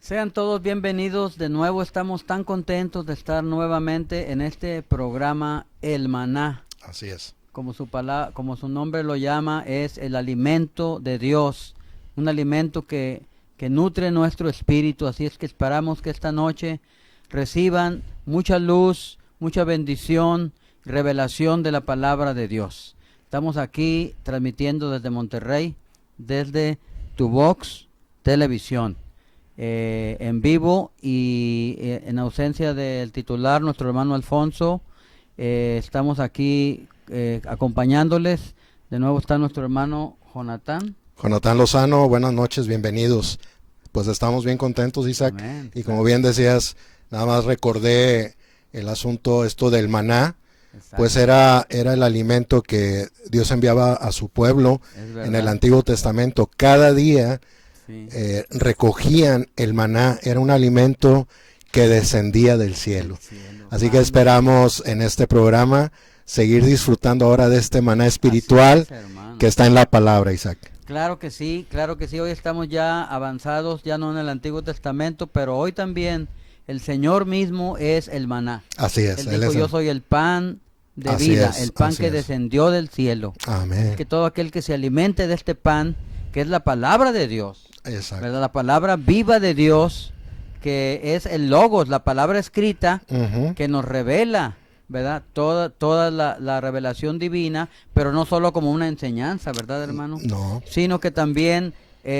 Sean todos bienvenidos de nuevo, estamos tan contentos de estar nuevamente en este programa El Maná. Así es. Como su nombre lo llama, es el alimento de Dios, un alimento que nutre nuestro espíritu, así es que esperamos que esta noche reciban mucha luz, mucha bendición, revelación de la palabra de Dios. Estamos aquí transmitiendo desde Monterrey, desde Tuvox Televisión. En vivo y en ausencia del titular, nuestro hermano Alfonso, estamos aquí acompañándoles. De nuevo está nuestro hermano Jonathan Lozano, buenas noches, bienvenidos. Pues estamos bien contentos, Isaac. Amén. Y como bien decías, nada más recordé el asunto esto del maná. Exacto. Pues era el alimento que Dios enviaba a su pueblo en el Antiguo Testamento. Cada día recogían el maná, era un alimento que descendía del cielo. Así que esperamos en este programa seguir disfrutando ahora de este maná espiritual que está en la palabra, Isaac. Claro que sí, hoy estamos ya avanzados, ya no en el Antiguo Testamento, pero hoy también el Señor mismo es el maná. Así es. Él dijo, yo soy el pan de vida, el pan que descendió del cielo. Amén. Que todo aquel que se alimente de este pan, que es la palabra de Dios, ¿verdad? La palabra viva de Dios, que es el Logos, la palabra escrita, que nos revela, ¿verdad? Toda la revelación divina, pero no solo como una enseñanza, ¿verdad, hermano? No. Sino que también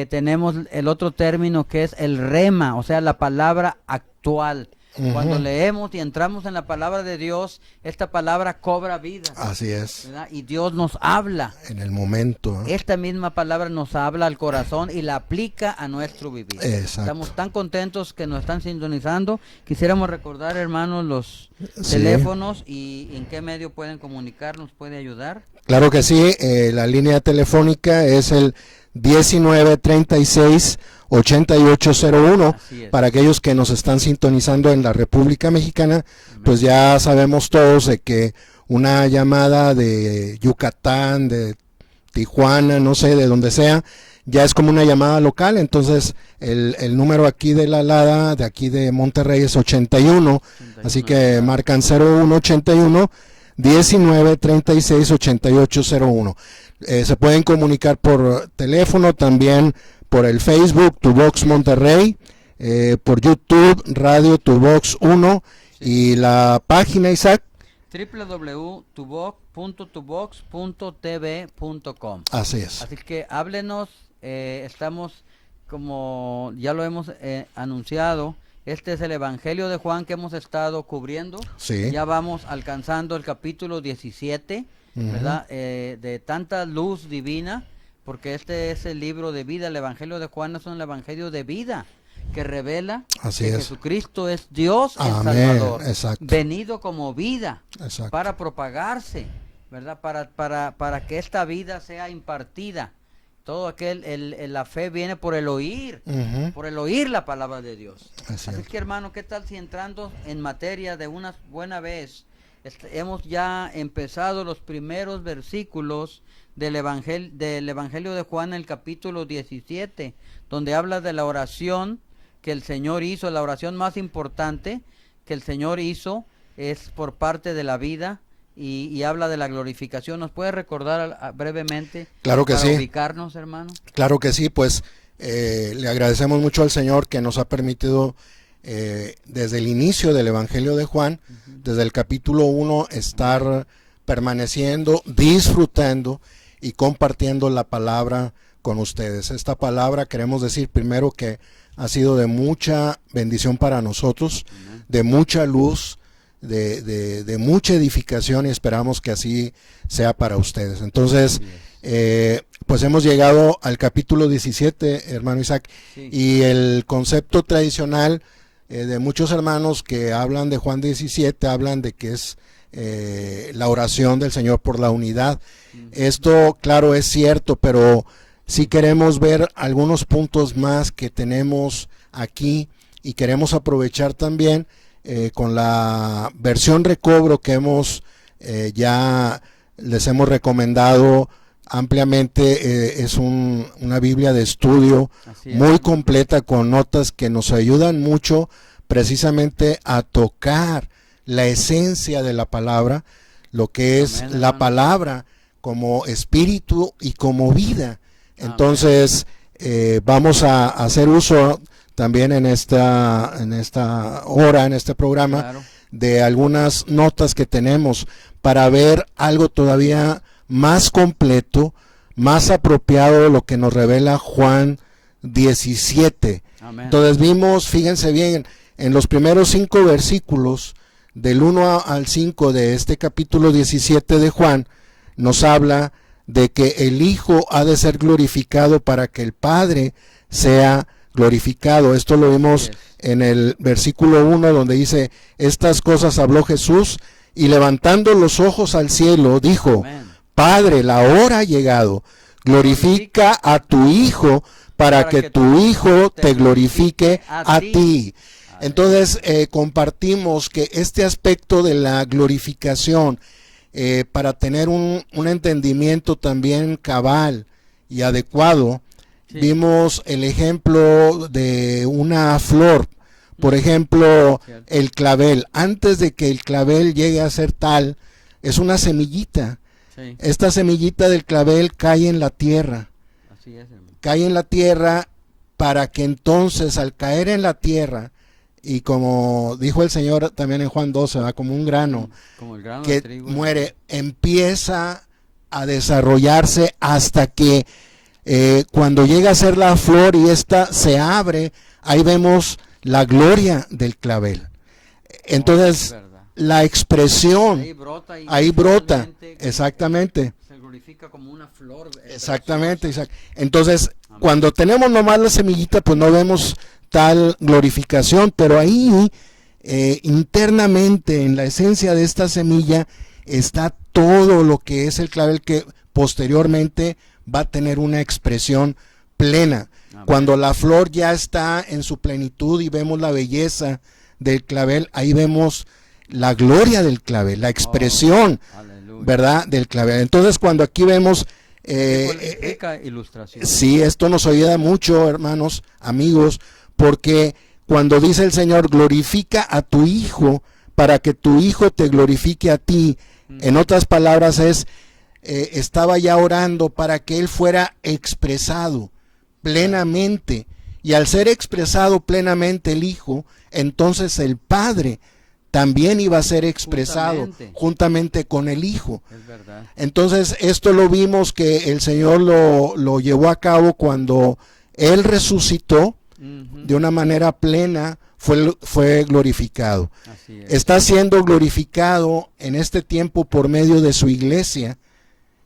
tenemos el otro término que es el rema, o sea, la palabra actual. Cuando leemos y entramos en la palabra de Dios, esta palabra cobra vida. Así es. ¿Verdad? Y Dios nos habla. En el momento. Esta misma palabra nos habla al corazón y la aplica a nuestro vivir. Exacto. Estamos tan contentos que nos están sintonizando. Quisiéramos recordar, hermanos, los teléfonos y en qué medio pueden comunicarnos, puede ayudar. Claro que sí, la línea telefónica es el 1936-8801. Para aquellos que nos están sintonizando en la República Mexicana, pues ya sabemos todos de que una llamada de Yucatán, de Tijuana, no sé, de donde sea, ya es como una llamada local. Entonces el número aquí de la Lada, de aquí de Monterrey, es 81, así que marcan 0181 1936-8801. Se pueden comunicar por teléfono, también por el Facebook Tuvox Monterrey, por YouTube Radio Tuvox 1 y la página, Isaac, www.tuvox.tv.com. Así es. Así que háblenos, estamos, como ya lo hemos anunciado, este es el Evangelio de Juan que hemos estado cubriendo. Sí. Ya vamos alcanzando el capítulo 17, ¿verdad? De tanta luz divina, porque este es el libro de vida. El Evangelio de Juan es un evangelio de vida que revela que Jesucristo es Dios el Salvador, venido como vida para propagarse, ¿verdad? Para que esta vida sea impartida. Todo la fe viene por el oír la palabra de Dios. Así que, hermano, ¿qué tal si entrando en materia de una buena vez, hemos ya empezado los primeros versículos del Evangelio de Juan, el capítulo 17, donde habla de la oración que el Señor hizo, la oración más importante que el Señor hizo es por parte de la vida. Y habla de la glorificación. ¿Nos puede recordar brevemente? Claro que para sí. Ubicarnos, hermano. Claro que sí, pues le agradecemos mucho al Señor que nos ha permitido desde el inicio del Evangelio de Juan, desde el capítulo 1, estar permaneciendo, disfrutando y compartiendo la palabra con ustedes. Esta palabra queremos decir primero que ha sido de mucha bendición para nosotros, de mucha luz, de mucha edificación, y esperamos que así sea para ustedes. Entonces, pues hemos llegado al capítulo 17, hermano Isaac, y el concepto tradicional de muchos hermanos que hablan de Juan 17, hablan de que es la oración del Señor por la unidad. Esto, claro, es cierto, pero sí queremos ver algunos puntos más que tenemos aquí, y queremos aprovechar también con la versión recobro que hemos ya les hemos recomendado ampliamente. Es una Biblia de estudio muy completa, con notas que nos ayudan mucho precisamente a tocar la esencia de la palabra, lo que es la palabra como espíritu y como vida. Entonces vamos a hacer uso también en esta hora, en este programa, claro, de algunas notas que tenemos para ver algo todavía más completo, más apropiado de lo que nos revela Juan 17. Amén. Entonces vimos, fíjense bien, en los primeros 5 versículos, del 1 al 5 de este capítulo 17 de Juan, nos habla de que el Hijo ha de ser glorificado para que el Padre sea glorificado. Esto lo vimos en el versículo 1, donde dice: estas cosas habló Jesús, y levantando los ojos al cielo dijo: amén. Padre, la hora ha llegado, glorifica a tu Hijo para que tu Hijo te glorifique a ti. Entonces compartimos que este aspecto de la glorificación, para tener un entendimiento también cabal y adecuado, sí, vimos el ejemplo de una flor. Por ejemplo, el clavel. Antes de que el clavel llegue a ser tal, es una semillita. Sí. Esta semillita del clavel cae en la tierra. Así es, hermano. Cae en la tierra para que entonces, al caer en la tierra, y como dijo el Señor también en Juan 12, ¿verdad?, como un grano, como el grano que de trigo, muere, empieza a desarrollarse hasta que cuando llega a ser la flor y esta se abre, ahí vemos la gloria del clavel. Entonces, la expresión ahí brota, exactamente. Se glorifica como una flor. Exactamente. Entonces, amén, cuando tenemos nomás la semillita, pues no vemos tal glorificación, pero ahí internamente, en la esencia de esta semilla, está todo lo que es el clavel, que posteriormente va a tener una expresión plena. Amén. Cuando la flor ya está en su plenitud y vemos la belleza del clavel, ahí vemos la gloria del clavel, la expresión, ¿verdad?, del clavel. Entonces, cuando aquí vemos ilustración. Sí, esto nos ayuda mucho, hermanos, amigos, porque cuando dice el Señor: glorifica a tu Hijo para que tu Hijo te glorifique a ti, en otras palabras estaba ya orando para que Él fuera expresado plenamente, y al ser expresado plenamente el Hijo, entonces el Padre también iba a ser expresado juntamente con el Hijo. Es verdad. Entonces esto lo vimos que el Señor lo llevó a cabo cuando Él resucitó. De una manera plena, fue glorificado. Así es. Está siendo glorificado en este tiempo por medio de su iglesia,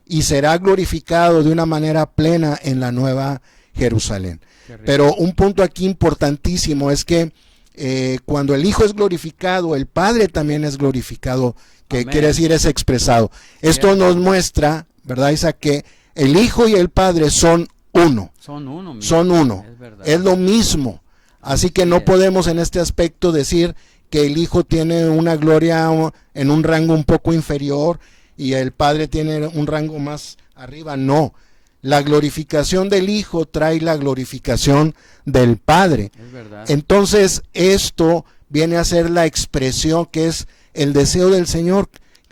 y será glorificado de una manera plena en la Nueva Jerusalén. Pero un punto aquí importantísimo es que cuando el Hijo es glorificado, el Padre también es glorificado, que amén, quiere decir es expresado. Esto nos muestra, ¿verdad, Isaac?, que el Hijo y el Padre son uno. Son uno. Son uno. Es lo mismo. Así que no podemos en este aspecto decir que el Hijo tiene una gloria en un rango un poco inferior y el Padre tiene un rango más arriba. No. La glorificación del Hijo trae la glorificación del Padre. Es verdad. Entonces, esto viene a ser la expresión que es el deseo del Señor.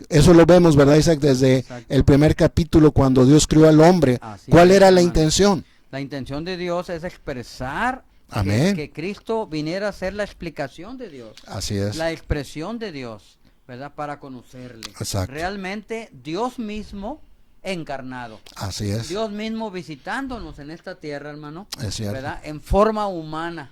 Eso lo vemos, ¿verdad, Isaac? Desde el primer capítulo, cuando Dios creó al hombre. ¿Cuál era la intención? La intención de Dios es expresar que Cristo viniera a ser la explicación de Dios. Así es. La expresión de Dios, ¿verdad? Para conocerle. Exacto. Realmente Dios mismo encarnado. Así es. Dios mismo visitándonos en esta tierra, hermano. Es cierto. ¿Verdad? En forma humana.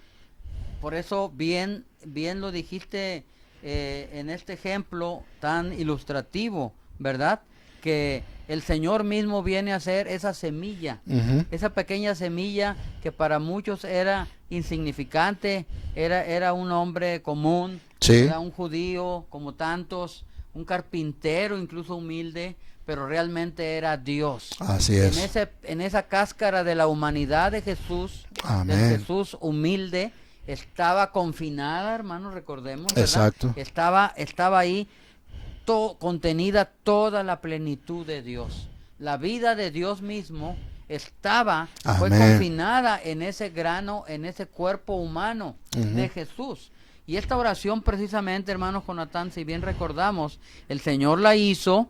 Por eso bien lo dijiste en este ejemplo tan ilustrativo, ¿verdad? Que el Señor mismo viene a ser esa semilla, esa pequeña semilla que para muchos era insignificante, era un hombre común, era un judío como tantos, un carpintero incluso humilde, pero realmente era Dios. Así es. En esa cáscara de la humanidad de Jesús, del Jesús humilde, estaba confinada, hermanos, recordemos, ¿verdad? Exacto. Estaba ahí contenida toda la plenitud de Dios. la vida de Dios mismo fue Amén. confinada en ese grano, en ese cuerpo humano de Jesús. Y esta oración precisamente, hermanos Jonatán, si bien recordamos, el Señor la hizo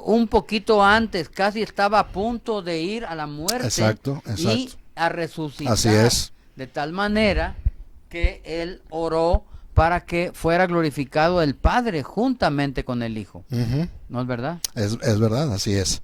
un poquito antes, casi estaba a punto de ir a la muerte. Exacto. Y a resucitar. Así es. De tal manera que Él oró para que fuera glorificado el Padre juntamente con el Hijo. ¿No es verdad? Es verdad, así es.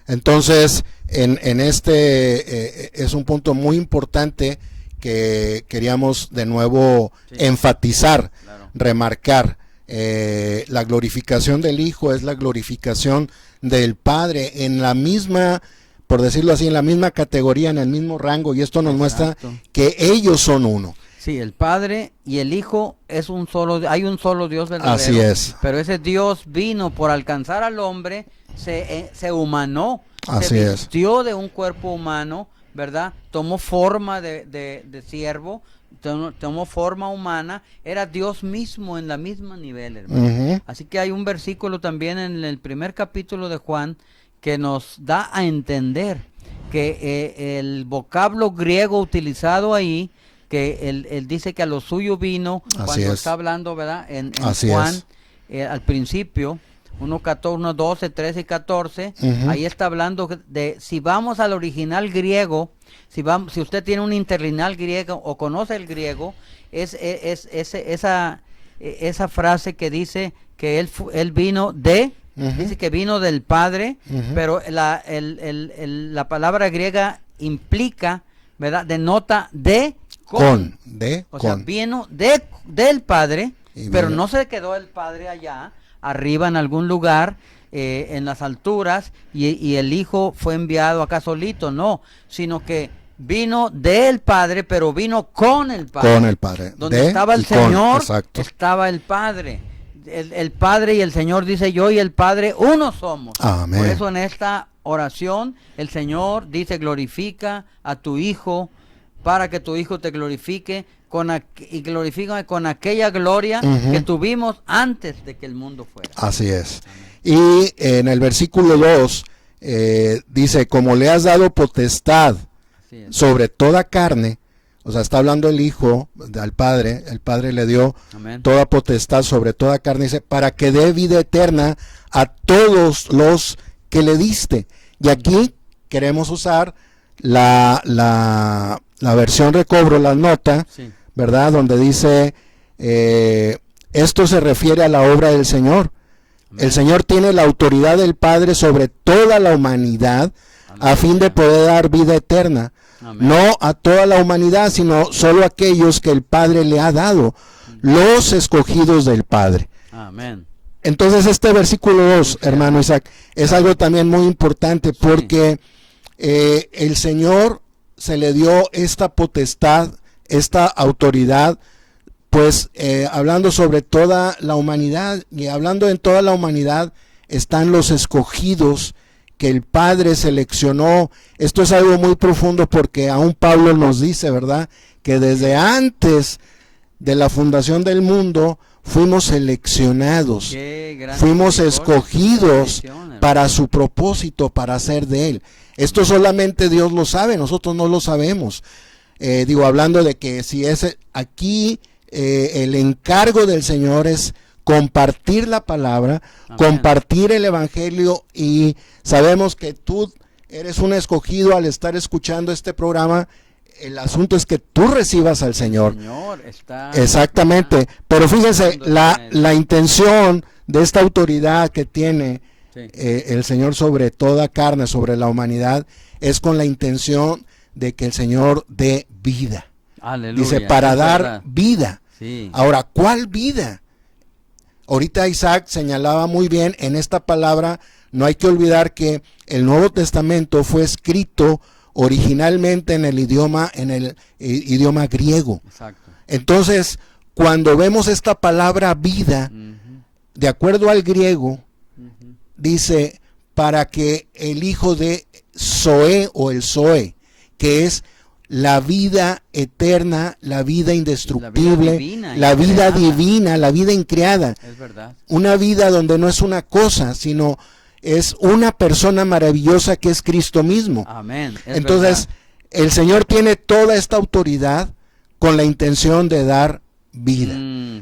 Entonces, en este es un punto muy importante que queríamos de nuevo enfatizar, remarcar. La glorificación del Hijo es la glorificación del Padre en la misma, por decirlo así, en la misma categoría, en el mismo rango, y esto nos muestra que ellos son uno. Sí, el Padre y el Hijo hay un solo Dios verdadero. Así es. Pero ese Dios vino por alcanzar al hombre, se humanó, Así se es. vistió de un cuerpo humano, ¿verdad? Tomó forma de siervo, tomó forma humana, era Dios mismo en la misma nivel, hermano. Así que hay un versículo también en el primer capítulo de Juan que nos da a entender que el vocablo griego utilizado ahí, que él dice que a lo suyo vino, cuando está hablando, ¿verdad? En Juan, al principio, 12, 13 y 14, ahí está hablando de, si vamos al original griego, si usted tiene un interlineal griego o conoce el griego, esa frase que dice que él vino dice que vino del Padre, pero la palabra griega implica, ¿verdad? Denota o sea, vino del Padre, pero no se quedó el Padre allá arriba en algún lugar, en las alturas, y el Hijo fue enviado acá solito, no, sino que vino del Padre, pero vino con el Padre. Con el Padre. Donde estaba el Señor, estaba el Padre. El Padre y el Señor, dice, yo y el Padre uno somos. Amén. Por eso en esta oración el Señor dice, glorifica a tu Hijo, para que tu Hijo te glorifique y glorifícame con aquella gloria que tuvimos antes de que el mundo fuera. Así es. Y en el versículo 2 dice, como le has dado potestad sobre toda carne, o sea, está hablando el Hijo al Padre, el Padre le dio toda potestad sobre toda carne, dice, para que dé vida eterna a todos los que le diste. Y aquí queremos usar la versión recobro, la nota, ¿verdad? Donde dice, esto se refiere a la obra del Señor. El Señor tiene la autoridad del Padre sobre toda la humanidad a fin de poder dar vida eterna. No a toda la humanidad, sino solo a aquellos que el Padre le ha dado, los escogidos del Padre. Amén. Entonces este versículo 2, hermano Isaac, es algo también muy importante porque el Señor se le dio esta potestad, esta autoridad, pues hablando sobre toda la humanidad, y hablando en toda la humanidad están los escogidos que el Padre seleccionó. Esto es algo muy profundo porque aún Pablo nos dice, ¿verdad?, que desde antes de la fundación del mundo fuimos seleccionados, fuimos escogidos para su propósito, para hacer de él. Esto solamente Dios lo sabe, nosotros no lo sabemos. Hablando de que si es aquí el encargo del Señor es compartir la palabra, compartir el evangelio, y sabemos que tú eres un escogido al estar escuchando este programa. El asunto es que tú recibas al Señor. Exactamente. Pero fíjense, la intención de esta autoridad que tiene el Señor sobre toda carne, sobre la humanidad, es con la intención de que el Señor dé vida. Aleluya. Dice, para dar vida. Sí. Ahora, ¿cuál vida? Ahorita Isaac señalaba muy bien en esta palabra. No hay que olvidar que el Nuevo Testamento fue escrito originalmente en el idioma griego. Exacto. Entonces, cuando vemos esta palabra vida, de acuerdo al griego, dice, para que el Hijo de Zoe o el Zoe, que es la vida eterna, la vida indestructible, la vida divina, la vida increada. Es verdad. Una vida donde no es una cosa, sino es una persona maravillosa que es Cristo mismo. Amén. Es Entonces, verdad. el Señor tiene toda esta autoridad con la intención de dar vida,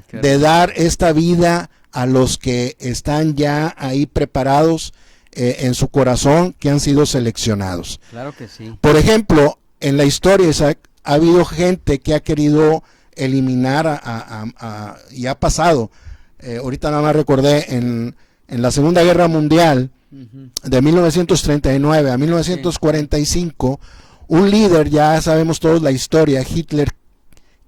Qué de rico. dar esta vida a los que están ya ahí preparados en su corazón, que han sido seleccionados. Claro que sí. Por ejemplo, en la historia, Isaac, ha habido gente que ha querido eliminar y ha pasado. Ahorita nada más recordé en la Segunda Guerra Mundial, Ujú. de 1939 a 1945, un líder, ya sabemos todos la historia, Hitler,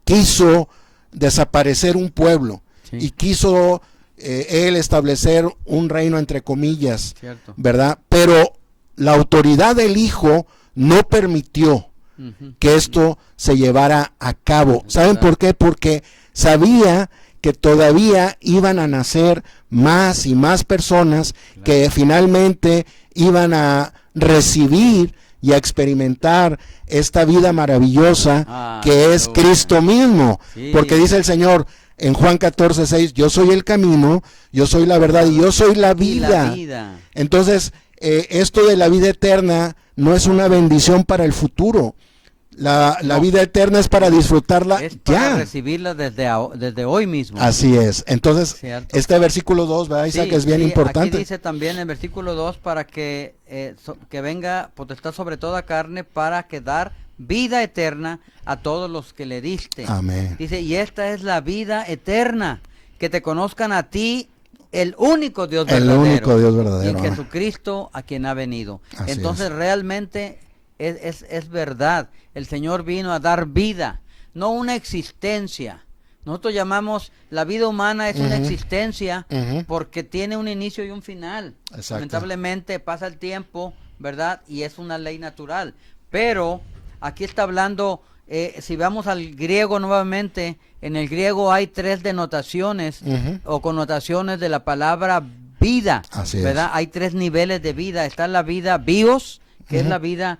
quiso desaparecer un pueblo Sí. y quiso él establecer un reino entre comillas, Cierto. ¿verdad? Pero la autoridad del Hijo no permitió Ujú. que esto se llevara a cabo. Es ¿Saben verdad. por qué? Porque sabía que todavía iban a nacer más y más personas que finalmente iban a recibir y a experimentar esta vida maravillosa que es Aleluya. Cristo mismo. Sí. Porque dice el Señor en Juan 14:6, yo soy el camino, yo soy la verdad y yo soy la Y vida. la vida. Entonces, esto de la vida eterna no es una bendición para el futuro. La No. vida eterna es para disfrutarla Es para ya. recibirla desde hoy mismo. Así es. Entonces, Cierto. este versículo 2, ¿verdad, Isaac? Sí, Es bien sí, importante. Aquí dice también en el versículo 2 para que venga potestad sobre toda carne para que dar vida eterna a todos los que le diste. Amén. Dice, y esta es la vida eterna, que te conozcan a ti, el único Dios El verdadero. único Dios Y verdadero. en Jesucristo a quien ha venido. Así Entonces es. realmente es verdad. El Señor vino a dar vida, no una existencia. Nosotros llamamos la vida humana es una Ujú. existencia Ujú. porque tiene un inicio y un final. Exacto. Lamentablemente pasa el tiempo, ¿verdad? Y es una ley natural. Pero aquí está hablando, si vamos al griego nuevamente, en el griego hay 3 denotaciones Ujú. o connotaciones de la palabra vida, Así ¿verdad? es. Hay 3 niveles de vida. Está la vida bios, que es Ujú. la vida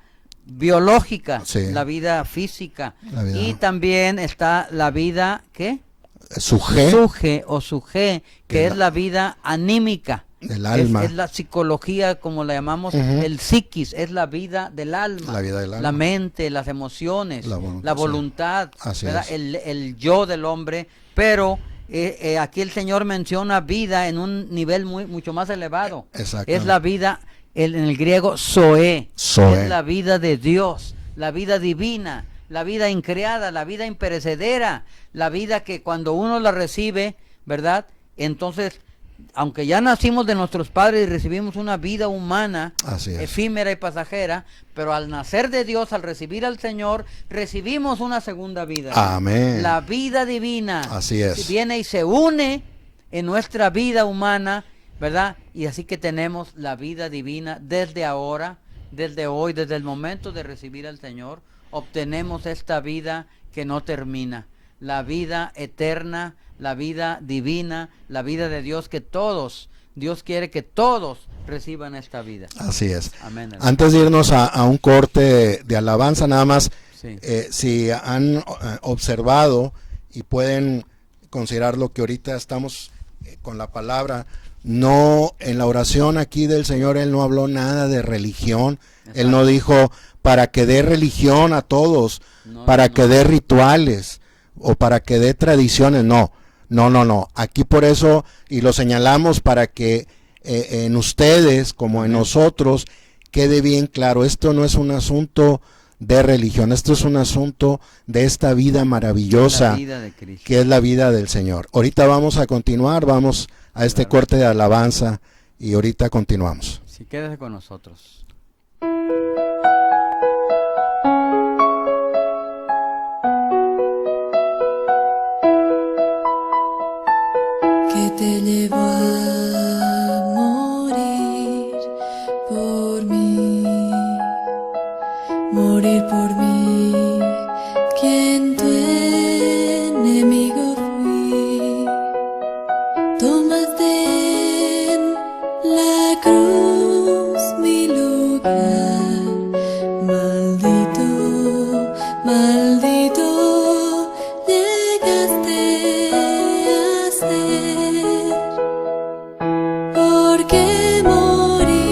biológica, Sí. la vida física. La vida- Y también está la vida, ¿qué? Suje Suje o suje, que Que es la- la vida anímica. del alma. Es la psicología, como la llamamos, Ujú. el psiquis, es la vida del alma. La vida del alma. La mente, las emociones, La voluntad, la sí. voluntad, Así ¿verdad? es. El yo del hombre, pero aquí el Señor menciona vida en un nivel mucho más elevado. Exactamente. Es la vida, en el griego, zoe. Zoe. Es la vida de Dios, la vida divina, la vida increada, la vida imperecedera, la vida que cuando uno la recibe, ¿verdad? Entonces, aunque ya nacimos de nuestros padres y recibimos una vida humana, Así es. efímera y pasajera, pero al nacer de Dios, al recibir al Señor, recibimos una segunda vida. Amén. La vida divina. Así es. Viene y se une en nuestra vida humana, ¿verdad? Y así que tenemos la vida divina desde ahora, desde hoy, desde el momento de recibir al Señor, obtenemos esta vida que no termina, la vida eterna, la vida divina, la vida de Dios, que todos, Dios quiere que todos reciban esta vida. Así es. Amén. hermano. Antes de irnos a un corte de alabanza, nada más, Sí. si han observado y pueden considerar lo que ahorita estamos con la palabra, no, en la oración aquí del Señor, Él no habló nada de religión. Exacto. Él no dijo para que dé religión a todos, No, para no, que no. dé rituales o para que dé tradiciones, no. Aquí por eso, y lo señalamos para que en ustedes como en Amén. nosotros quede bien claro, esto no es un asunto de religión, esto es un asunto de esta vida maravillosa La vida de Cristo. que es la vida del Señor. Ahorita vamos a continuar, vamos a este Claro. corte de alabanza y ahorita continuamos. Si quédese con nosotros. Que te llevó a morir por mí, quien tu enemigo fui. Tomaste en la cruz mi lugar, maldito, maldito, llegaste a ser, porque morir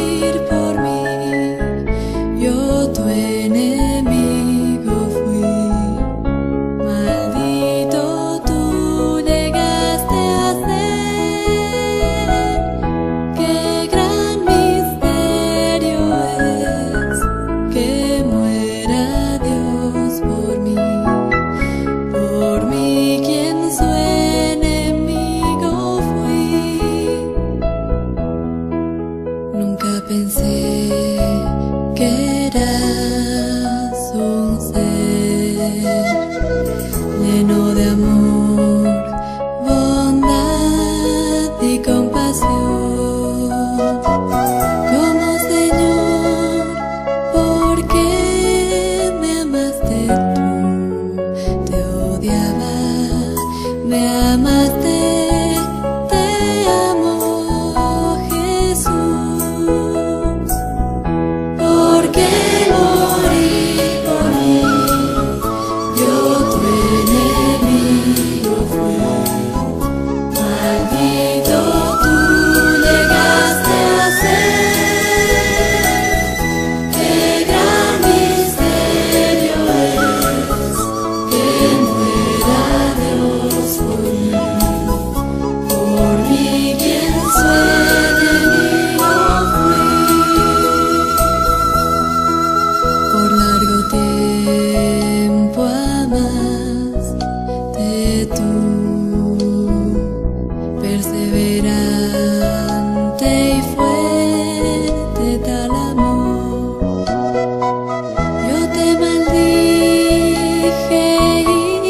Por mí quien su enemigo fui. Por largo tiempo amaste tú, perseverante y fuerte tal amor. Yo te maldije y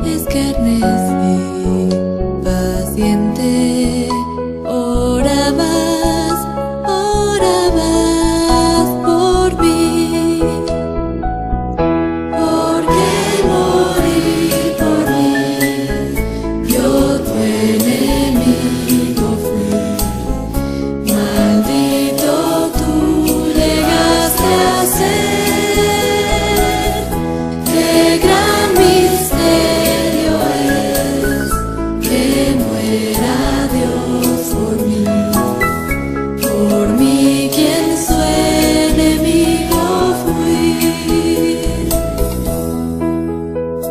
escarnecí, paciente orabas por mí. Porque morir por mí, yo tu enemigo fui. Maldito tú llegaste a ser, qué gran misterio es que muera Dios por mí quien su enemigo fui.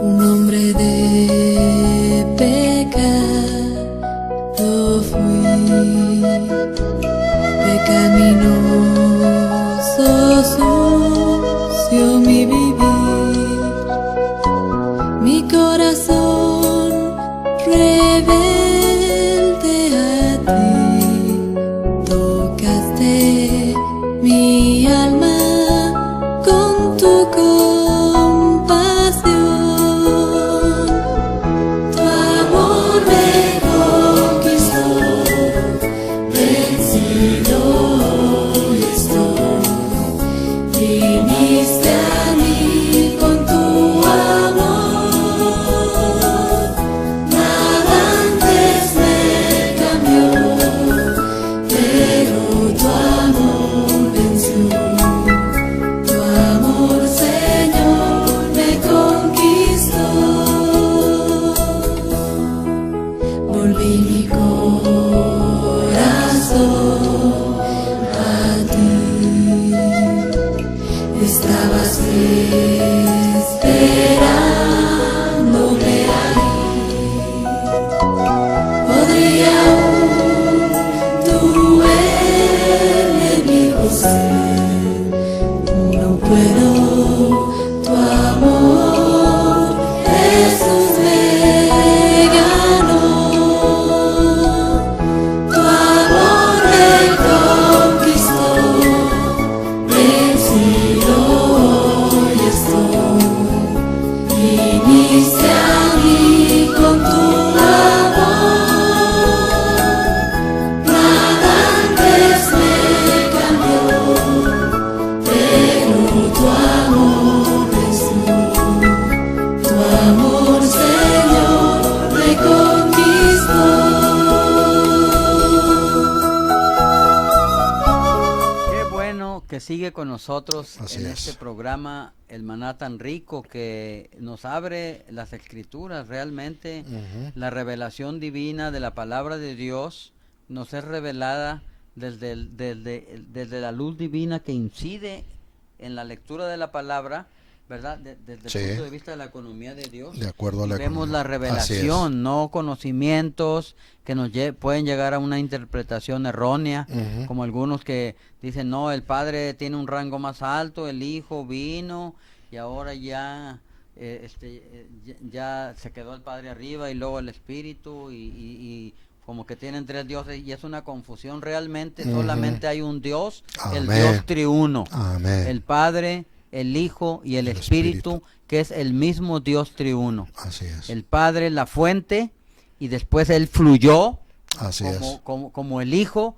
Un hombre de pecado fui, pecaminoso, sucio mi vivir, mi corazón rebelde a ti, tocaste mi alma con tu compasión. Tu amor me conquistó, vencido estoy. Viniste a mí con tu amor, nada antes me cambió, pero tu amor venció. Tu amor, Señor, me conquistó. Volví mi corazón a ti. Estabas esperándome ahí. Podría tu enemigo ser, no puedo. Tu amor, Jesús, me ganó. Tu amor me conquistó, vencido hoy estoy. Viniste a mí con tu amor, nada antes me cambió, pero tu amor venció. Tu amor, Señor, me conquistó. Qué bueno que sigue con nosotros Así en es. este programa El Maná tan rico, que nos abre las escrituras realmente. La revelación divina de la palabra de Dios nos es revelada desde la luz divina que incide en la lectura de la palabra, ¿verdad? Desde Sí. el punto de vista de la economía de Dios. De acuerdo a la Y vemos economía. la revelación, no conocimientos que nos pueden llegar a una interpretación errónea, Ujú. como algunos que dicen, no, el Padre tiene un rango más alto, el Hijo vino y ahora ya ya se quedó el Padre arriba y luego el Espíritu y como que tienen tres dioses, y es una confusión realmente. Ujú. Solamente hay un Dios, el Amén. Dios triuno, Amén. el Padre, el Hijo y el El Espíritu, Espíritu. que es el mismo Dios triuno. Así es. El Padre, la fuente, y después Él fluyó Así es. como el Hijo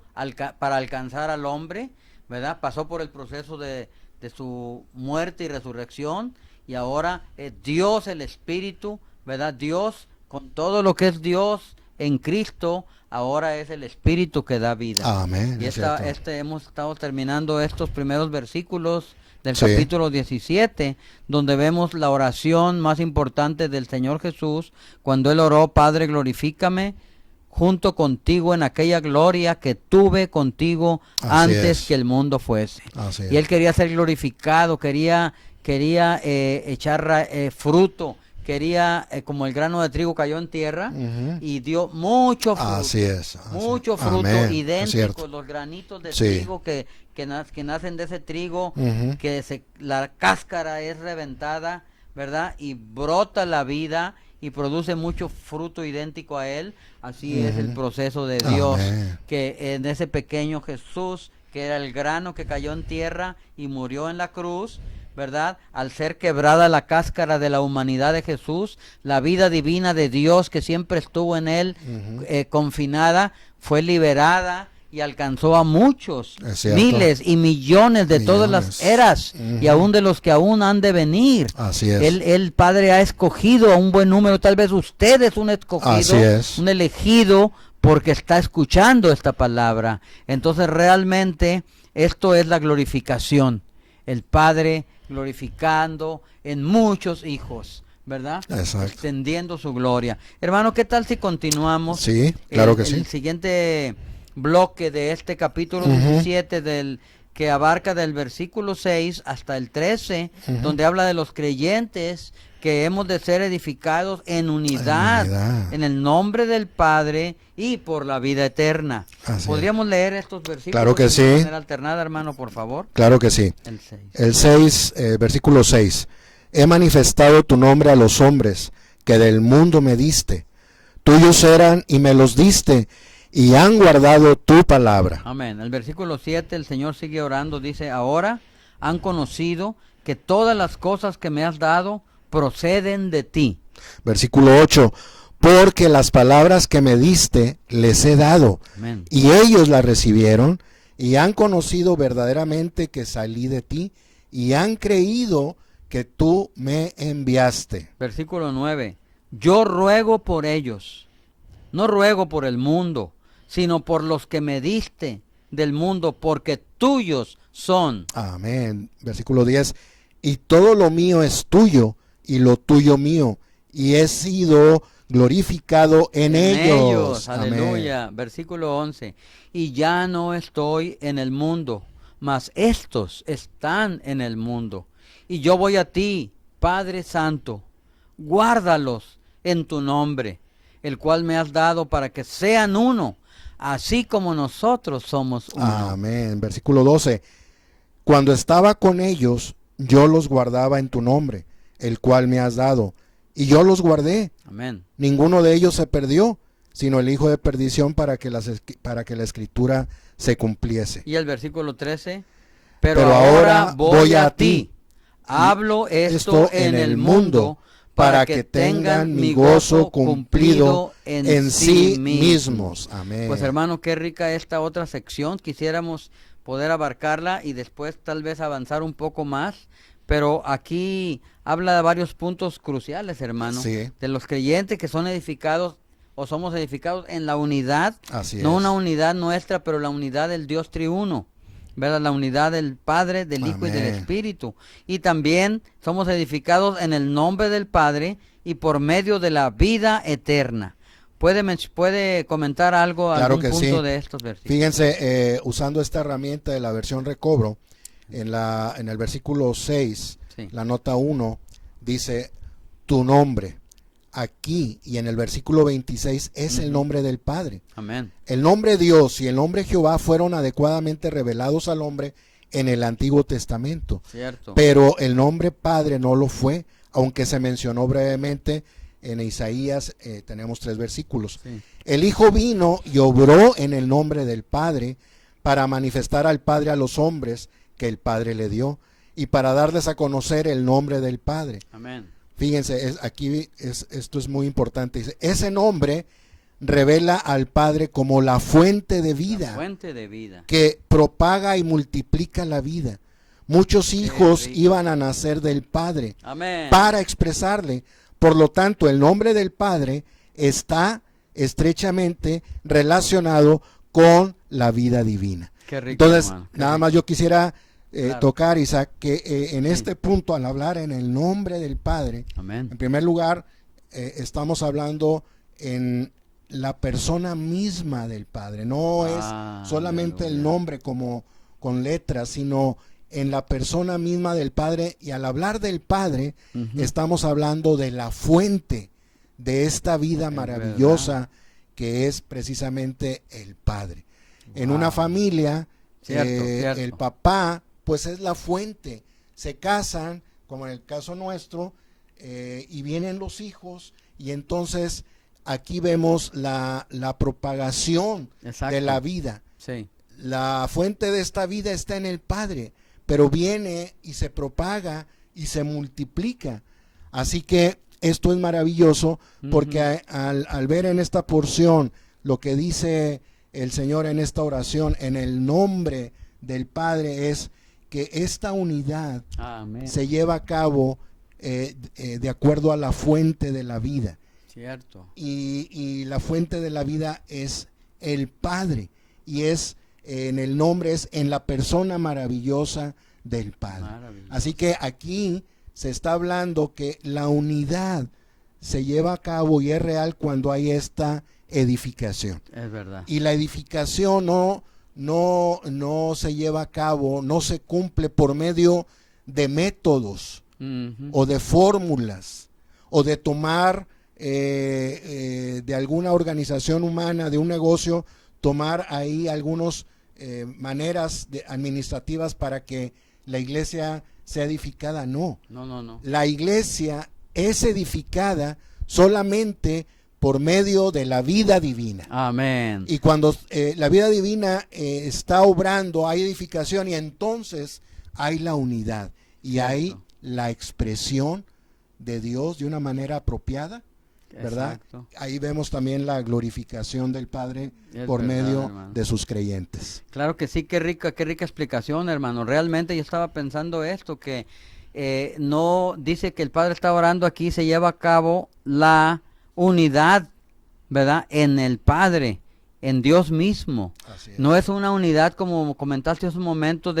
para alcanzar al hombre, ¿verdad? Pasó por el proceso de su muerte y resurrección, y ahora Dios, el Espíritu, ¿verdad? Dios, con todo lo que es Dios en Cristo, ahora es el Espíritu que da vida. Amén. Y es cierto. hemos estado terminando estos primeros versículos del Sí. capítulo 17, donde vemos la oración más importante del Señor Jesús, cuando Él oró: Padre, glorifícame junto contigo en aquella gloria que tuve contigo Así antes es. que el mundo fuese. Así Y Él es. quería ser glorificado, quería echar fruto, quería, como el grano de trigo cayó en tierra Ujú. y dio mucho fruto. Así es. Mucho fruto, Amén, es idénticos, cierto. los granitos de Sí. trigo que nacen de ese trigo, Ujú. la cáscara es reventada, ¿verdad? Y brota la vida y produce mucho fruto idéntico a él. Así es el Ujú. proceso de Dios, Amén. que en ese pequeño Jesús, que era el grano que cayó en tierra y murió en la cruz, ¿verdad? Al ser quebrada la cáscara de la humanidad de Jesús, la vida divina de Dios que siempre estuvo en él, Ujú. confinada, fue liberada y alcanzó a muchos, Es cierto. miles y millones de todas las Millones. eras y Ujú. aún de los que aún han de venir. Así es. El Padre ha escogido a un buen número, tal vez usted es un escogido, Así es. un elegido, porque está escuchando esta palabra. Entonces realmente esto es la glorificación, el Padre glorificando en muchos hijos, ¿verdad? Exacto. Extendiendo su gloria. Hermano, ¿qué tal si continuamos? Sí, claro que sí. El siguiente bloque de este capítulo Ujú. 17 que abarca del versículo 6 hasta el 13, Ujú. donde habla de los creyentes que hemos de ser edificados en unidad, En unidad. en el nombre del Padre y por la vida eterna. Así ¿Podríamos leer estos versículos Claro que de sí. manera alternada, hermano, por favor? Claro que sí. El 6. El 6, versículo 6. He manifestado tu nombre a los hombres que del mundo me diste. Tuyos eran y me los diste y han guardado tu palabra. Amén. El versículo 7, el Señor sigue orando, dice, ahora han conocido que todas las cosas que me has dado proceden de ti. Versículo 8. Porque las palabras que me diste les he dado Amén. y ellos las recibieron y han conocido verdaderamente que salí de ti y han creído que tú me enviaste. Versículo 9, yo ruego por ellos, no ruego por el mundo, sino por los que me diste del mundo, porque tuyos son. Amén. Versículo 10. Y todo lo mío es tuyo y lo tuyo mío y he sido glorificado en ellos. Amén. Aleluya. Versículo 11, y ya no estoy en el mundo, mas estos están en el mundo. Y yo voy a ti, Padre Santo, guárdalos en tu nombre, el cual me has dado para que sean uno, así como nosotros somos uno. Amén. Versículo 12. Cuando estaba con ellos, yo los guardaba en tu nombre, el cual me has dado, y yo los guardé. Amén. Ninguno de ellos se perdió, sino el hijo de perdición para que la escritura se cumpliese. Y el versículo 13, pero Pero ahora voy a ti. Hablo esto en el mundo para que tengan mi gozo cumplido en sí mismos. Amén. Pues hermano, qué rica esta otra sección. Quisiéramos poder abarcarla y después tal vez avanzar un poco más. Pero aquí habla de varios puntos cruciales, hermano. Sí. De los creyentes que son edificados o somos edificados en la unidad. Así No es. una unidad nuestra, pero la unidad del Dios triuno. ¿Verdad? La unidad del Padre, del Hijo y del Amén. Espíritu. Y también somos edificados en el nombre del Padre y por medio de la vida eterna. ¿Puede comentar algo, Claro algún que punto sí. de estos versículos? Fíjense, usando esta herramienta de la versión Recobro, en el versículo 6, Sí. la nota 1, dice tu nombre. Aquí y en el versículo 26 es el nombre del Padre. Amén. El nombre Dios y el nombre Jehová fueron adecuadamente revelados al hombre en el Antiguo Testamento. Cierto. Pero el nombre Padre no lo fue, aunque se mencionó brevemente en Isaías, tenemos 3 versículos. Sí. El Hijo vino y obró en el nombre del Padre para manifestar al Padre a los hombres que el Padre le dio y para darles a conocer el nombre del Padre. Amén. Fíjense, esto es muy importante. Dice, ese nombre revela al Padre como la fuente de vida, La fuente de vida. que propaga y multiplica la vida. Muchos hijos rico. iban a nacer del Padre Amén. para expresarle. Por lo tanto, el nombre del Padre está estrechamente relacionado con la vida divina. Qué rico, Entonces, hermano, qué nada rico. más yo quisiera Claro. tocar, Isaac, que en este punto, al hablar en el nombre del Padre, Amén. en primer lugar, estamos hablando en la persona misma del Padre. No es solamente el Aleluya. nombre como con letras, sino en la persona misma del Padre, y al hablar del Padre, estamos hablando de la fuente de esta vida maravillosa que es precisamente el Padre. En una familia, Cierto. el papá pues es la fuente. Se casan, como en el caso nuestro, y vienen los hijos, y entonces aquí vemos la propagación Exacto. de la vida. Sí. La fuente de esta vida está en el Padre, pero viene y se propaga y se multiplica. Así que esto es maravilloso, porque al ver en esta porción lo que dice el Señor en esta oración, en el nombre del Padre, es que esta unidad Amén. se lleva a cabo de acuerdo a la fuente de la vida. Cierto. Y la fuente de la vida es el Padre, y es en el nombre, es en la persona maravillosa del Padre. Maravilloso. Así que aquí se está hablando que la unidad se lleva a cabo y es real cuando hay esta edificación. Es verdad. Y la edificación no se lleva a cabo, no se cumple por medio de métodos o de fórmulas o de tomar de alguna organización humana, de un negocio, tomar ahí algunas maneras administrativas para que la iglesia sea edificada. No. La iglesia es edificada solamente por medio de la vida divina. Amén. Y cuando la vida divina está obrando, hay edificación, y entonces hay la unidad y Cierto. hay la expresión de Dios de una manera apropiada, ¿verdad? Exacto. Ahí vemos también la glorificación del Padre Es por verdad, medio hermano. de sus creyentes. Claro que sí, qué rica explicación, hermano. Realmente yo estaba pensando esto, que no dice que el Padre está orando aquí, se lleva a cabo la unidad, ¿verdad? En el Padre, en Dios mismo. Así es. No es una unidad, como comentaste hace un momento,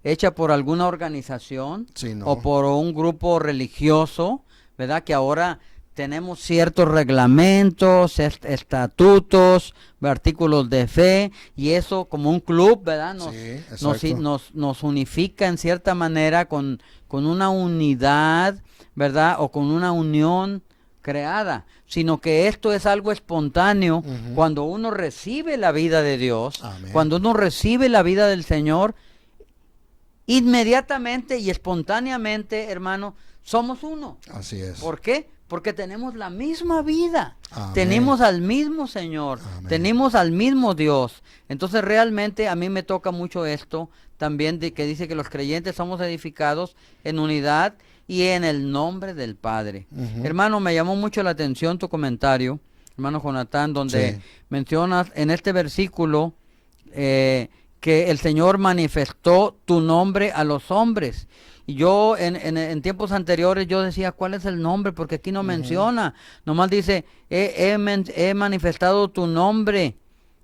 hecha por alguna organización Sí, no. o por un grupo religioso, ¿verdad? Que ahora tenemos ciertos reglamentos, estatutos, artículos de fe, y eso como un club, ¿verdad? Sí, exacto. Nos unifica en cierta manera con una unidad, ¿verdad? O con una unión creada, sino que esto es algo espontáneo cuando uno recibe la vida de Dios, Amén. cuando uno recibe la vida del Señor, inmediatamente y espontáneamente, hermano, somos uno. Así es. ¿Por qué? Porque tenemos la misma vida, Amén. tenemos al mismo Señor, Amén. tenemos al mismo Dios. Entonces realmente a mí me toca mucho esto también, de que dice que los creyentes somos edificados en unidad y en el nombre del Padre. Hermano, me llamó mucho la atención tu comentario, hermano Jonatán, donde Sí. mencionas en este versículo que el Señor manifestó tu nombre a los hombres. Y yo en tiempos anteriores yo decía, ¿cuál es el nombre? Porque aquí no menciona. Nomás dice, he manifestado tu nombre.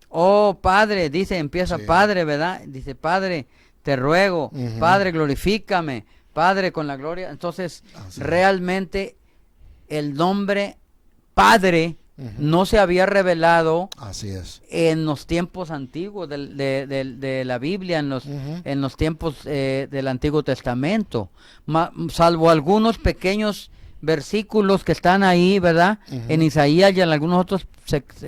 Oh, Padre, dice, empieza Sí. Padre, ¿verdad? Dice, Padre, te ruego. Padre, glorifícame. Padre, con la gloria. Entonces, Así es. realmente el nombre Padre no se había revelado Así es. en los tiempos antiguos de la Biblia, en los tiempos del Antiguo Testamento, salvo algunos pequeños versículos que están ahí, ¿verdad? En Isaías y en algunas otras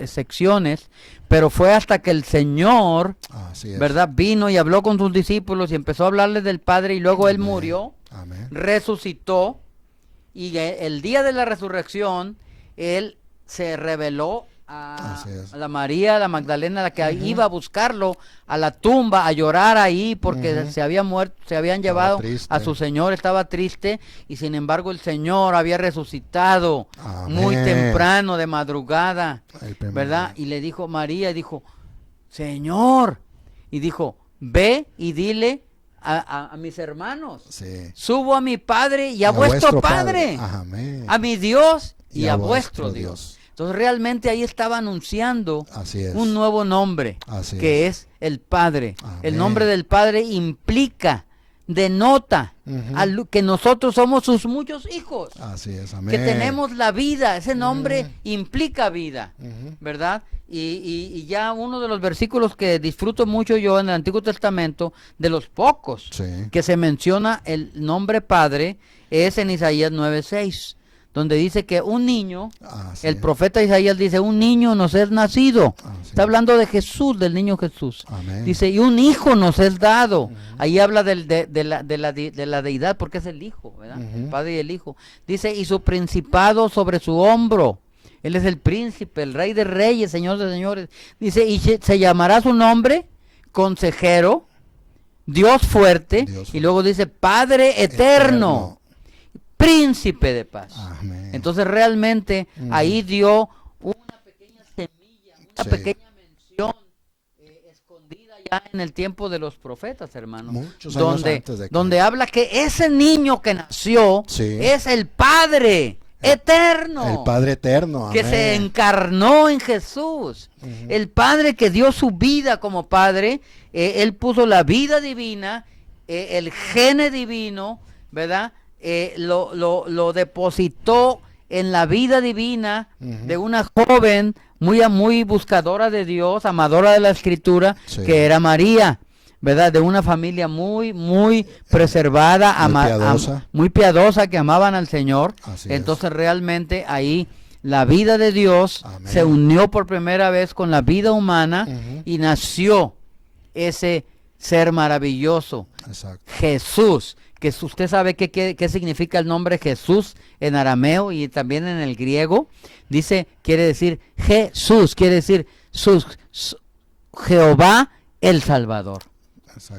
secciones, pero fue hasta que el Señor, Así es. ¿verdad? Vino y habló con sus discípulos y empezó a hablarles del Padre, y luego Él Amén. murió, Amén. resucitó, y el día de la resurrección, Él se reveló Así es. a la María, la Magdalena, la que iba a buscarlo a la tumba, a llorar ahí porque se había muerto, se habían llevado triste. a su Señor, estaba triste, y sin embargo el Señor había resucitado muy Amén. temprano, de madrugada, El primer ¿verdad? día. Y le dijo María, dijo, Señor, y dijo, ve y dile a mis hermanos, Sí. subo a mi Padre y a vuestro Padre, Amén. a mi Dios y a vuestro Dios. Entonces realmente ahí estaba anunciando Así es. un nuevo nombre, Así que es el Padre. Amén. El nombre del Padre implica, denota que nosotros somos sus muchos hijos. Así es, amén. Que tenemos la vida, ese nombre implica vida, ¿verdad? Y ya uno de los versículos que disfruto mucho yo en el Antiguo Testamento, de los pocos que se menciona el nombre Padre, es en Isaías 9:6, donde dice que un niño, el profeta Isaías dice, un niño nos es nacido. Está hablando de Jesús, del niño Jesús. Amén. Dice, y un hijo nos es dado. Ahí habla de la deidad, porque es el hijo, ¿verdad? El Padre y el Hijo. Dice, y su principado sobre su hombro. Él es el príncipe, el rey de reyes, señor de señores. Dice, y se llamará su nombre Consejero, Dios fuerte, y luego dice, Padre eterno. Príncipe de paz. Amén. Entonces realmente ahí dio una pequeña semilla, una pequeña mención escondida ya en el tiempo de los profetas, hermano. Muchos años antes de donde habla que ese niño que nació es el Padre eterno. El Padre eterno. Que se encarnó en Jesús. El Padre que dio su vida como Padre, Él puso la vida divina, el gene divino, ¿verdad? Lo depositó en la vida divina de una joven muy buscadora de Dios, amadora de la Escritura, que era María, ¿verdad? De una familia muy preservada, muy piadosa, que amaban al Señor. Entonces realmente ahí la vida de Dios se unió por primera vez con la vida humana y nació ese ser maravilloso, Jesús. Que usted sabe qué significa el nombre Jesús en arameo y también en el griego. Quiere decir Jesús, quiere decir Jehová el Salvador.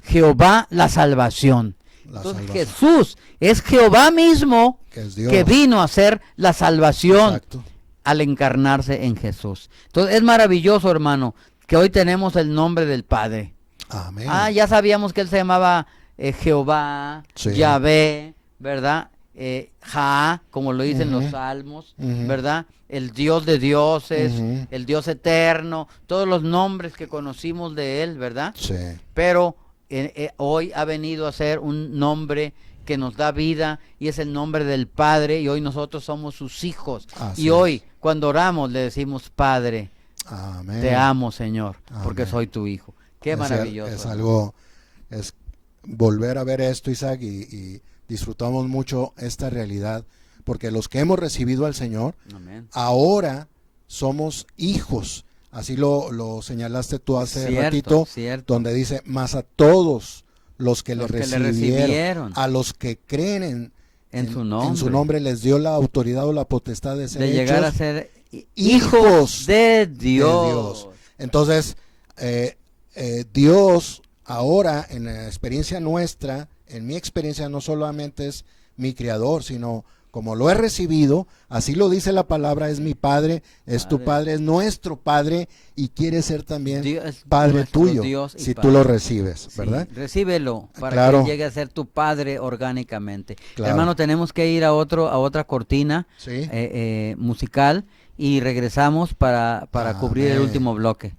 Jehová la salvación. Entonces Jesús es Jehová mismo, que vino a hacer la salvación al encarnarse en Jesús. Entonces es maravilloso, hermano, que hoy tenemos el nombre del Padre. Amén. Ya sabíamos que él se llamaba Jehová, Yahvé, ¿verdad? Como lo dicen los salmos, ¿verdad? El Dios de dioses, el Dios eterno, todos los nombres que conocimos de él, ¿verdad? Pero hoy ha venido a ser un nombre que nos da vida y es el nombre del Padre, y hoy nosotros somos sus hijos. Hoy cuando oramos le decimos, Padre, te amo, Señor, porque soy tu hijo. Qué maravilloso. Es volver a ver esto, Isaac, y disfrutamos mucho esta realidad, porque los que hemos recibido al Señor, ahora somos hijos. Así lo señalaste tú hace ratito, donde dice, más a todos los que le recibieron, a los que creen en su nombre, les dio la autoridad o la potestad de ser llegar a ser hijos de Dios. Entonces, Dios ahora, en la experiencia nuestra, en mi experiencia, no solamente es mi Creador, sino como lo he recibido, así lo dice la palabra, es mi Padre, es tu Padre, es nuestro Padre, y quiere ser también Padre tuyo, si tú lo recibes, ¿verdad? Recíbelo para que llegue a ser tu Padre orgánicamente. Hermano, tenemos que ir a otra cortina musical, y regresamos para cubrir el último bloque.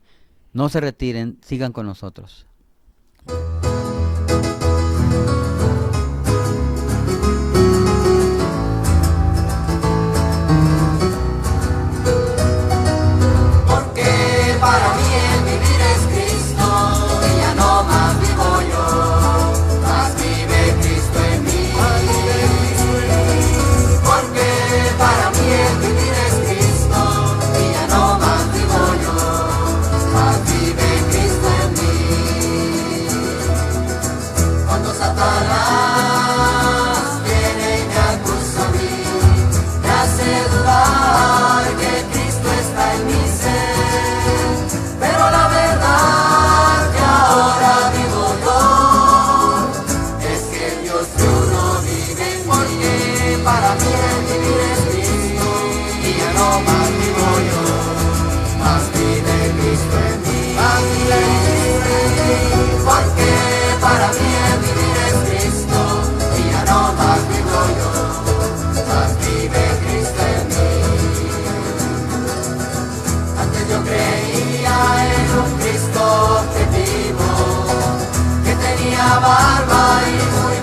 No se retiren, sigan con nosotros. Porque para mí el vivir es Cristo, y ya no más vivo yo, más vive Cristo en mí. Porque para mí el vivir es Cristo, y ya no más vivo yo, más vive Cristo en mí. Cuando Satanás viene y me acusa a mí, me hace dudar que Cristo está en mi ser, pero la verdad que ahora vivo yo es que el Dios de uno vive en mí. Porque para mí el vivir es Cristo, y ya no más vivo yo, más vive Cristo en mí. Más vive Cristo en mí. Porque para mí el vivir es Cristo, y ya no más vivo yo, más vive Cristo en mí. Antes yo creía en un Cristo objetivo, que tenía barba y muy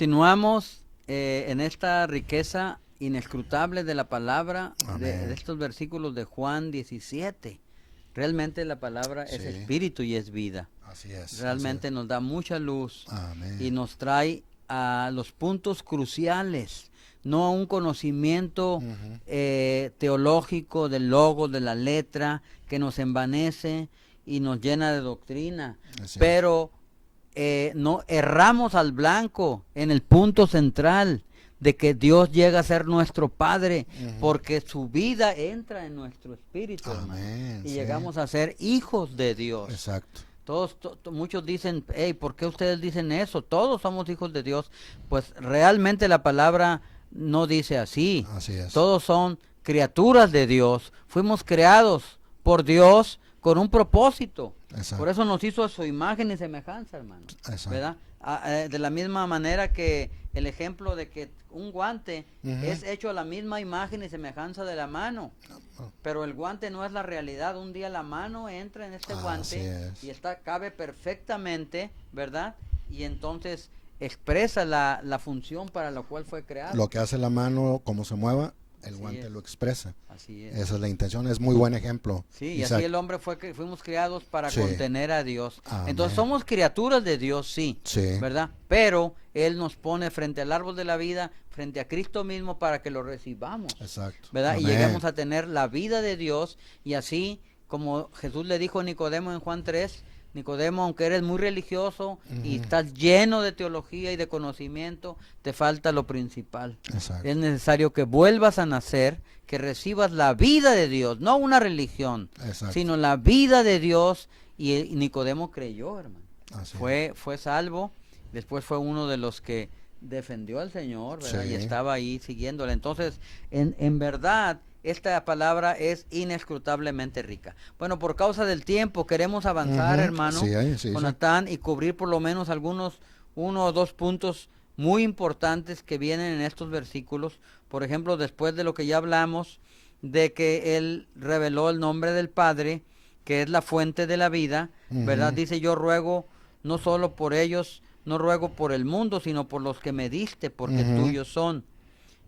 continuamos en esta riqueza inescrutable de la palabra, de estos versículos de Juan 17. Realmente la palabra es espíritu y es vida. Así es. Realmente nos da mucha luz. Amén. Y nos trae a los puntos cruciales, no a un conocimiento teológico del logo, de la letra, que nos envanece y nos llena de doctrina. Pero no erramos al blanco en el punto central de que Dios llega a ser nuestro Padre, porque su vida entra en nuestro espíritu, hermano, y llegamos a ser hijos de Dios. Exacto. Muchos dicen, hey, ¿por qué ustedes dicen eso? Todos somos hijos de Dios. Pues realmente la palabra no dice así. Así es. Todos son criaturas de Dios. Fuimos creados por Dios con un propósito. Exacto. Por eso nos hizo a su imagen y semejanza, hermano. Exacto. ¿Verdad? De la misma manera que el ejemplo de que un guante es hecho a la misma imagen y semejanza de la mano, pero el guante no es la realidad. Un día la mano entra en este guante y cabe perfectamente, ¿verdad? Y entonces expresa la función para la cual fue creado. Lo que hace la mano, como se mueva, el guante lo expresa. Así es. Esa es la intención, es muy buen ejemplo. Sí, Isaac. Y así el hombre fuimos creados para contener a Dios. Amén. Entonces somos criaturas de Dios, sí, ¿verdad? Pero Él nos pone frente al árbol de la vida, frente a Cristo mismo, para que lo recibamos. Exacto. ¿Verdad? Amén. Y lleguemos a tener la vida de Dios, y así como Jesús le dijo a Nicodemo en Juan 3, Nicodemo, aunque eres muy religioso y estás lleno de teología y de conocimiento, te falta lo principal. Exacto. Es necesario que vuelvas a nacer, que recibas la vida de Dios, no una religión, sino la vida de Dios. Y Nicodemo creyó, hermano. Fue salvo, después fue uno de los que defendió al Señor, ¿verdad? Y estaba ahí siguiéndole. Entonces, en verdad, esta palabra es inescrutablemente rica. Bueno, por causa del tiempo queremos avanzar, hermano, Jonathan, y cubrir por lo menos uno o dos puntos muy importantes que vienen en estos versículos. Por ejemplo, después de lo que ya hablamos, de que Él reveló el nombre del Padre, que es la fuente de la vida, ¿verdad? Dice, yo ruego no solo por ellos, no ruego por el mundo, sino por los que me diste, porque tuyos son,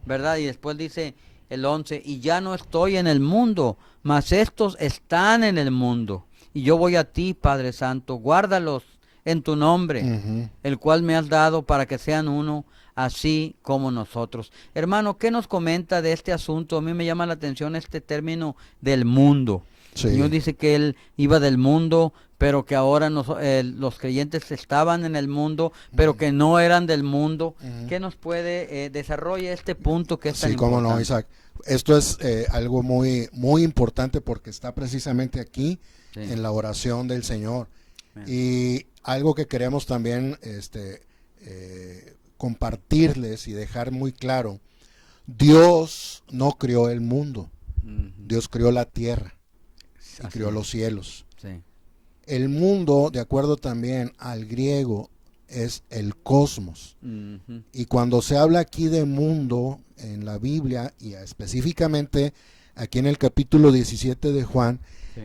¿verdad? Y después dice el 11, y ya no estoy en el mundo, mas estos están en el mundo, y yo voy a ti, Padre Santo, guárdalos en tu nombre, el cual me has dado para que sean uno, así como nosotros. Hermano, ¿qué nos comenta de este asunto? A mí me llama la atención este término del mundo. El Señor dice que Él iba del mundo, pero que ahora los creyentes estaban en el mundo, pero que no eran del mundo. ¿Qué nos puede desarrollar este punto que es tan importante? Sí, cómo no, Isaac. Esto es algo muy, muy importante porque está precisamente aquí en la oración del Señor. Y algo que queremos también compartirles y dejar muy claro: Dios no creó el mundo, Dios creó la tierra y creó los cielos. El mundo, de acuerdo también al griego, es el cosmos. Y cuando se habla aquí de mundo en la Biblia, y específicamente aquí en el capítulo 17 de Juan,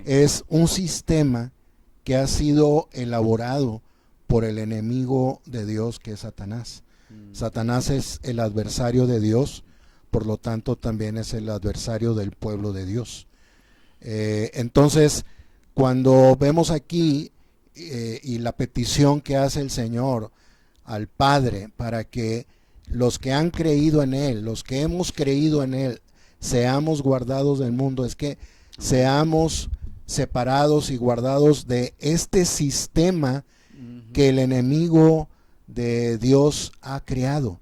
es un sistema que ha sido elaborado por el enemigo de Dios, que es Satanás. Satanás es el adversario de Dios, por lo tanto también es el adversario del pueblo de Dios. Entonces, cuando vemos aquí y la petición que hace el Señor al Padre para que los que han creído en Él, los que hemos creído en Él, seamos guardados del mundo, es que seamos separados y guardados de este sistema que el enemigo de Dios ha creado.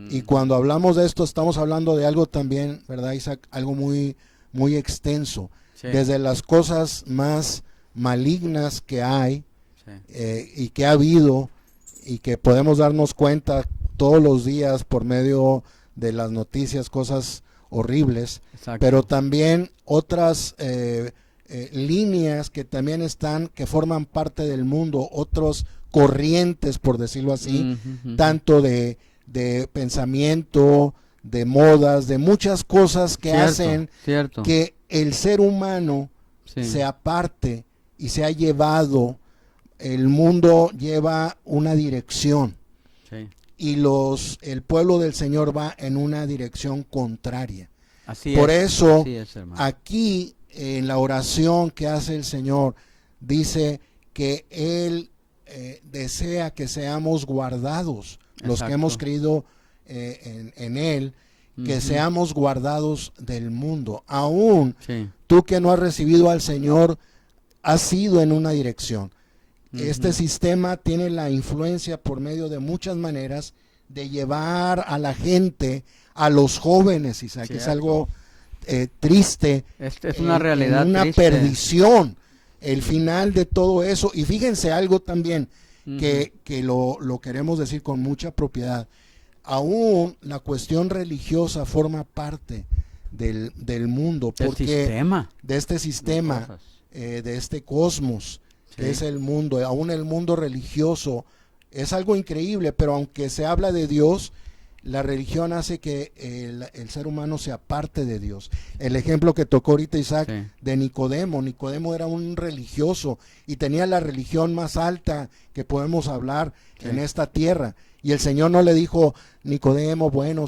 Y cuando hablamos de esto, estamos hablando de algo también, ¿verdad, Isaac? Algo muy, muy extenso. Desde las cosas más malignas que hay y que ha habido y que podemos darnos cuenta todos los días por medio de las noticias, cosas horribles, pero también otras líneas que también están, que forman parte del mundo, otros corrientes, por decirlo así, tanto de pensamiento, de modas, de muchas cosas que hacen que el ser humano se aparte y se ha llevado, el mundo lleva una dirección. y el pueblo del Señor va en una dirección contraria. Así Por es, eso, así es, hermano. aquí en la oración que hace el Señor, dice que Él desea que seamos guardados, los que Exacto. hemos creído en Él, que Ujú. seamos guardados del mundo. Aún Sí. tú que no has recibido al Señor, has ido en una dirección. Ujú. Este sistema tiene la influencia por medio de muchas maneras de llevar a la gente, a los jóvenes, Isaac, que es Cierto. algo triste. Es una realidad una triste. perdición, el final de todo eso. Y fíjense algo también Ujú. que lo queremos decir con mucha propiedad. Aún la cuestión religiosa forma parte del mundo, El porque sistema. de este de sistema, cosas. de este cosmos, que Sí. es el mundo, aún el mundo religioso, es algo increíble, pero aunque se habla de Dios, la religión hace que el ser humano se aparte de Dios. El ejemplo que tocó ahorita Isaac Sí. de Nicodemo. Nicodemo era un religioso y tenía la religión más alta que podemos hablar Sí. en esta tierra. Y el Señor no le dijo, Nicodemo, bueno,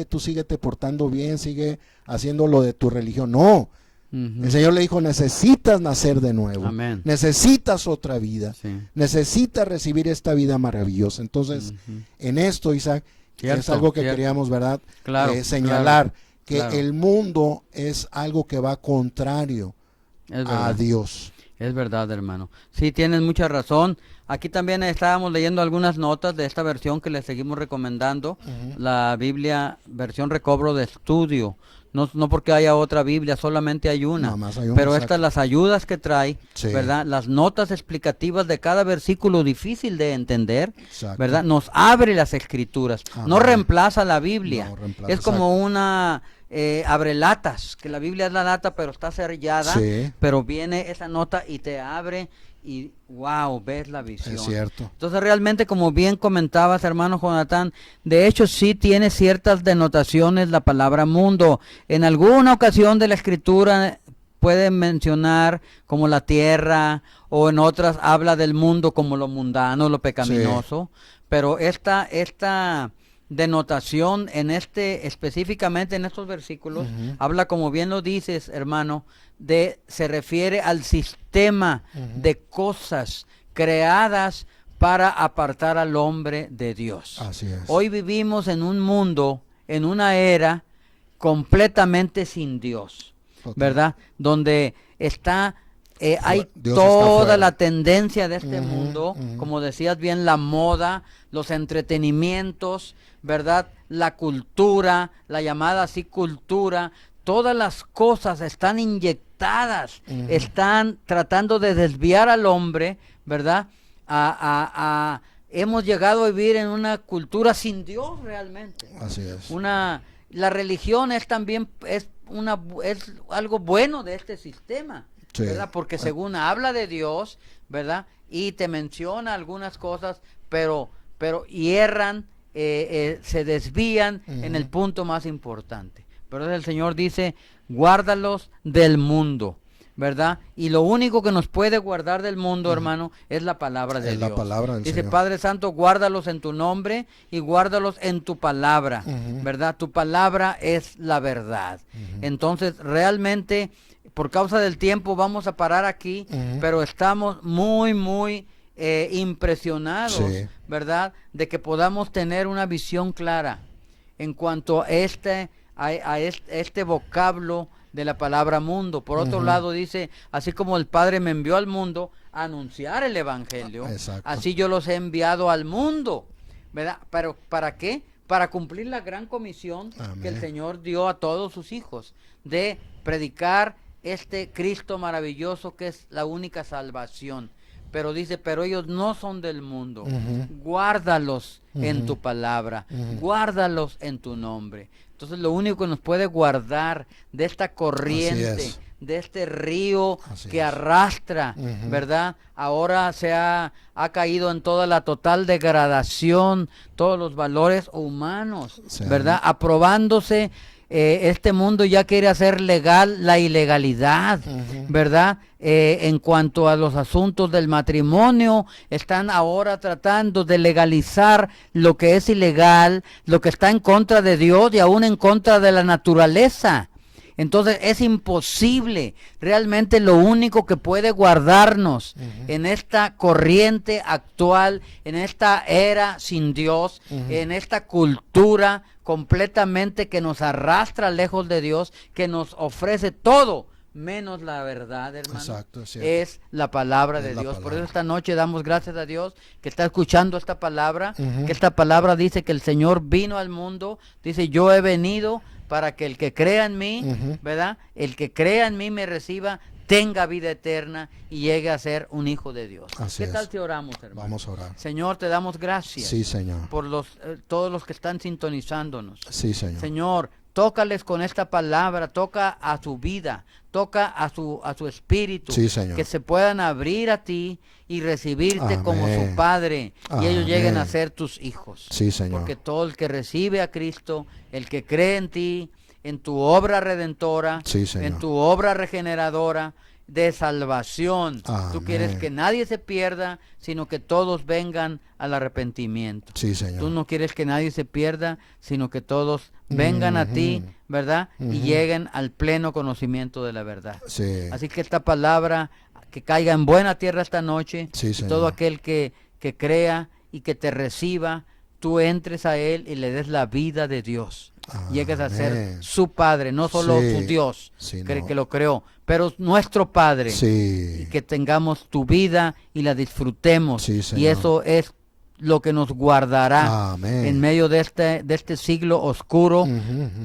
tú síguete portando bien, sigue haciendo lo de tu religión. No, Ujú. el Señor le dijo, necesitas nacer de nuevo. Amén. Necesitas otra vida. Sí. Necesitas recibir esta vida maravillosa. Entonces, Ujú. en esto, Isaac, es Cierto, algo que cierto. queríamos, ¿verdad? Claro, Señalar que claro. el mundo es algo que va contrario Es a verdad. Dios. Es verdad, hermano. Sí, tienes mucha razón. Aquí también estábamos leyendo algunas notas de esta versión que les seguimos recomendando, la Biblia, versión recobro de estudio. No porque haya otra Biblia, solamente hay una. Nada más hay una, Pero exacto. estas, las ayudas que trae, Sí. ¿verdad? Las notas explicativas de cada versículo difícil de entender, Exacto. ¿verdad? Nos abre las escrituras. No Amén. reemplaza la Biblia. No reemplaza, Es como una abre latas, que la Biblia es la lata, pero está sellada, Sí. pero viene esa nota y te abre y wow, ves la visión. Es cierto. Entonces realmente, como bien comentabas, hermano Jonathan, de hecho sí tiene ciertas denotaciones la palabra mundo. En alguna ocasión de la escritura puede mencionar como la tierra, o en otras habla del mundo como lo mundano, lo pecaminoso, pero esta denotación específicamente en estos versículos, habla, como bien lo dices, hermano, se refiere al sistema de cosas creadas para apartar al hombre de Dios. Así es. Hoy vivimos en un mundo, en una era completamente sin Dios, Total. ¿verdad? Donde hay Dios está toda fuera. la tendencia de este Ujú, mundo, ujú. como decías bien, la moda, los entretenimientos, ¿verdad? La cultura, la llamada así cultura, todas las cosas están inyectadas, Ujú. están tratando de desviar al hombre, ¿verdad? Hemos llegado a vivir en una cultura sin Dios realmente. Así es. La religión es también es algo bueno de este sistema, Sí. ¿verdad? Porque según habla de Dios, ¿verdad? Y te menciona algunas cosas, pero hierran, se desvían en el punto más importante. Pero el Señor dice, guárdalos del mundo, ¿verdad? Y lo único que nos puede guardar del mundo, hermano, es la palabra de Es Dios. la palabra del Dice, Señor. Padre Santo, guárdalos en tu nombre y guárdalos en tu palabra, Ujú. ¿verdad? Tu palabra es la verdad. Entonces, realmente, por causa del tiempo, vamos a parar aquí, Ujú. pero estamos muy, muy impresionados, Sí. ¿verdad? De que podamos tener una visión clara en cuanto a este vocablo de la palabra mundo. Por otro Ujú. lado dice, así como el Padre me envió al mundo a anunciar el Evangelio, Exacto. así yo los he enviado al mundo, ¿verdad? Pero ¿para qué? Para cumplir la gran comisión Amén. que el Señor dio a todos sus hijos, de predicar este Cristo maravilloso que es la única salvación. Pero dice, pero ellos no son del mundo. Ujú. Guárdalos en Ujú. tu palabra, Ujú. guárdalos en tu nombre. Entonces lo único que nos puede guardar de esta corriente, Así es. de este río Así que es. arrastra, Ujú. ¿verdad? Ahora ha caído en toda la total degradación, todos los valores humanos, Sí. ¿verdad? Aprobándose este mundo ya quiere hacer legal la ilegalidad, ¿verdad? En cuanto a los asuntos del matrimonio, están ahora tratando de legalizar lo que es ilegal, lo que está en contra de Dios y aún en contra de la naturaleza. Entonces es imposible, realmente lo único que puede guardarnos en esta corriente actual, en esta era sin Dios, en esta cultura completamente que nos arrastra lejos de Dios, que nos ofrece todo menos la verdad, hermano. Exacto, es la palabra de Dios. Por eso esta noche damos gracias a Dios que está escuchando esta palabra, que esta palabra dice que el Señor vino al mundo, dice yo he venido para que el que crea en mí, ¿verdad? El que crea en mí me reciba, tenga vida eterna y llegue a ser un hijo de Dios. Así ¿Qué tal es. si oramos, hermano? Vamos a orar. Señor, te damos gracias. Sí, Señor. Por todos los que están sintonizándonos. Sí, Señor. Señor, tócales con esta palabra, toca a su vida, toca a su espíritu, Sí, Señor. que se puedan abrir a ti y recibirte como su Amén. Padre y ellos lleguen a Amén. ser tus hijos. Sí, Señor. Porque todo el que recibe a Cristo, el que cree en ti, en tu obra redentora, Sí, Señor. en tu obra regeneradora, de salvación. Tú Amén. quieres que nadie se pierda, sino que todos vengan al arrepentimiento. Sí, Señor. Tú no quieres que nadie se pierda, sino que todos vengan a ti, ¿verdad? Y lleguen al pleno conocimiento de la verdad. Sí. Así que esta palabra que caiga en buena tierra esta noche, Sí, y Señor. todo aquel que crea y que te reciba, tú entres a él y le des la vida de Dios. Llegues a ser Amén. su Padre, no solo Sí. su Dios, Sí, que, no. que lo creó, pero nuestro Padre. Sí. Y que tengamos tu vida y la disfrutemos. Sí, y Señor. eso es lo que nos guardará Amén. en medio de este siglo oscuro,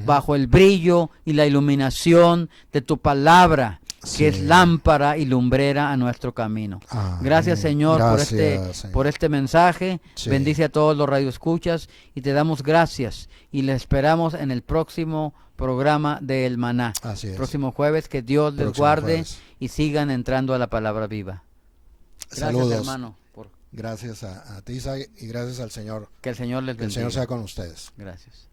bajo el brillo y la iluminación de tu palabra, Sí. que es lámpara y lumbrera a nuestro camino. Amén. Gracias, Señor, Gracias, Señor. por este mensaje. Sí. Bendice a todos los radioescuchas y te damos gracias y le esperamos en el próximo programa de El Maná. Así es. Próximo jueves, que Dios les Próximo guarde jueves. y sigan entrando a la palabra viva. Gracias, Saludos. hermano, Gracias a ti, Isaac, y gracias al Señor. que el Señor les Que el bendiga. Señor sea con ustedes. Gracias.